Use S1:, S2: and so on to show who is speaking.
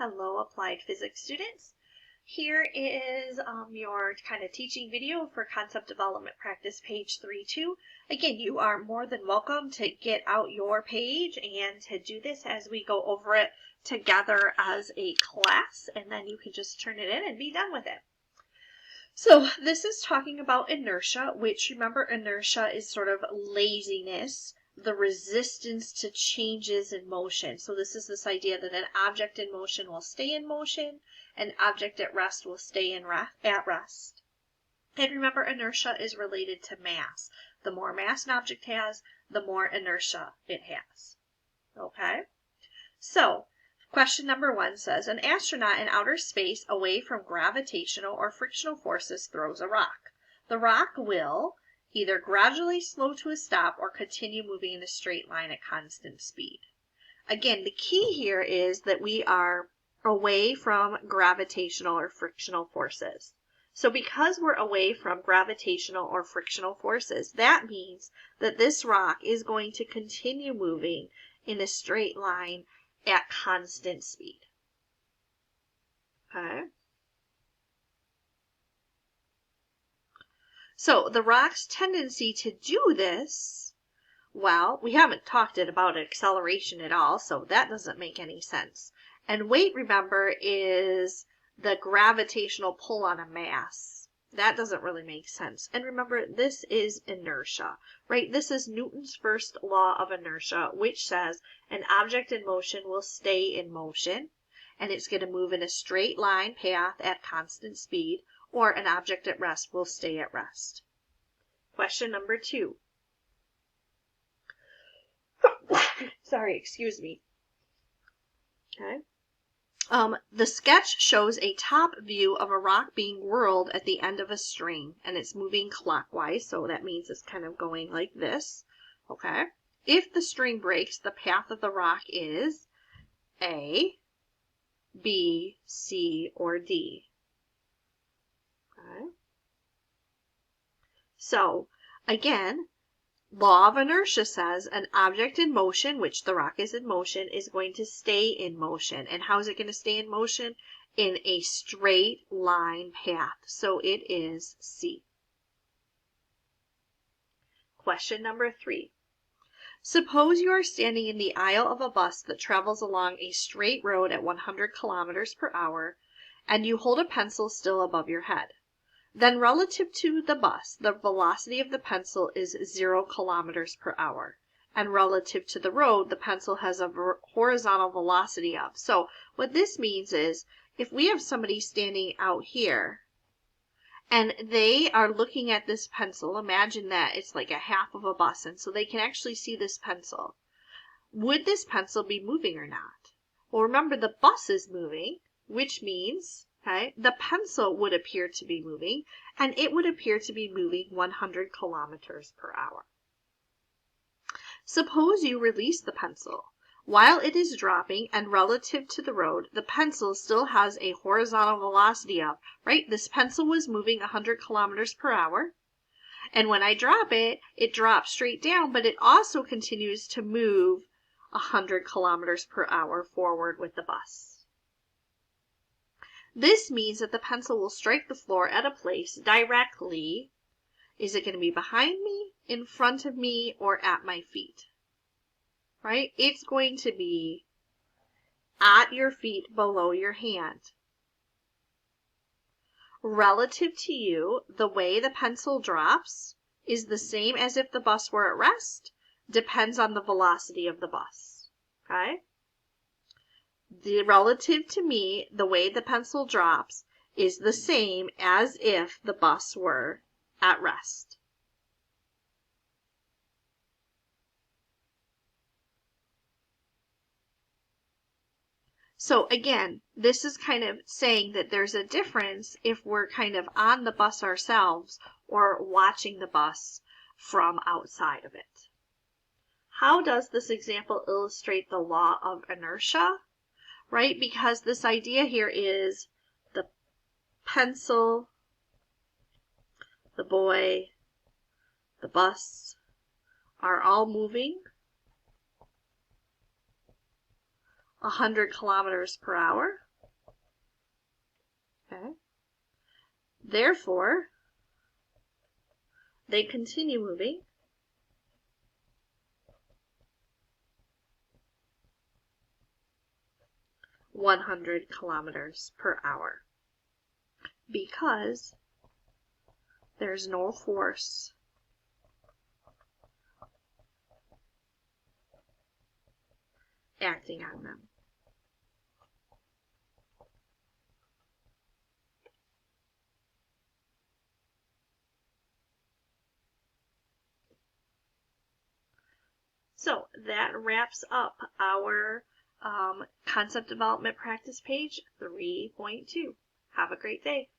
S1: Hello, Applied Physics students. Here is your kind of teaching video for Concept Development Practice page 3-2. Again, you are more than welcome to get out your page and to do this as we go over it together as a class, and then you can just turn it in and be done with it. So this is talking about inertia, which remember inertia is sort of laziness, the resistance to changes in motion. So this is this idea that an object in motion will stay in motion, an object at rest will stay at rest. And remember, inertia is related to mass. The more mass an object has, the more inertia it has. Okay? So, question number 1 says, an astronaut in outer space away from gravitational or frictional forces throws a rock. The rock will either gradually slow to a stop or continue moving in a straight line at constant speed. Again, the key here is that we are away from gravitational or frictional forces. So because we're away from gravitational or frictional forces, that means that this rock is going to continue moving in a straight line at constant speed. Okay? So the rock's tendency to do this, well, we haven't talked about acceleration at all, so that doesn't make any sense. And weight, remember, is the gravitational pull on a mass. That doesn't really make sense. And remember, this is inertia, right? This is Newton's first law of inertia, which says an object in motion will stay in motion, and it's going to move in a straight line path at constant speed, or an object at rest will stay at rest. Question number 2. Sorry, excuse me. Okay. The sketch shows a top view of a rock being whirled at the end of a string, and it's moving clockwise, so that means it's kind of going like this. Okay. If the string breaks, the path of the rock is A, B, C, or D. Okay. So, again, law of inertia says an object in motion, which the rock is in motion, is going to stay in motion. And how is it going to stay in motion? In a straight line path. So it is C. Question number 3. Suppose you are standing in the aisle of a bus that travels along a straight road at 100 kilometers per hour, and you hold a pencil still above your head. Then relative to the bus, the velocity of the pencil is 0 kilometers per hour. And relative to the road, the pencil has a horizontal velocity of. So what this means is, if we have somebody standing out here, and they are looking at this pencil, imagine that it's like a half of a bus, and so they can actually see this pencil. Would this pencil be moving or not? Well, remember, the bus is moving, which means, okay, the pencil would appear to be moving, and it would appear to be moving 100 kilometers per hour. Suppose you release the pencil. While it is dropping and relative to the road, the pencil still has a horizontal velocity of, right? This pencil was moving 100 kilometers per hour. And when I drop it, it drops straight down, but it also continues to move 100 kilometers per hour forward with the bus. This means that the pencil will strike the floor at a place directly. Is it going to be behind me, in front of me, or at my feet? Right? It's going to be at your feet, below your hand. Relative to you, the way the pencil drops is the same as if the bus were at rest. Depends on the velocity of the bus. Okay? Relative to me, the way the pencil drops is the same as if the bus were at rest. So again, this is kind of saying that there's a difference if we're kind of on the bus ourselves or watching the bus from outside of it. How does this example illustrate the law of inertia? Right? Because this idea here is the pencil, the boy, the bus are all moving 100 kilometers per hour. Okay. Therefore, they continue moving 100 kilometers per hour because there's no force acting on them. So that wraps up our concept development practice page 3.2. Have a great day.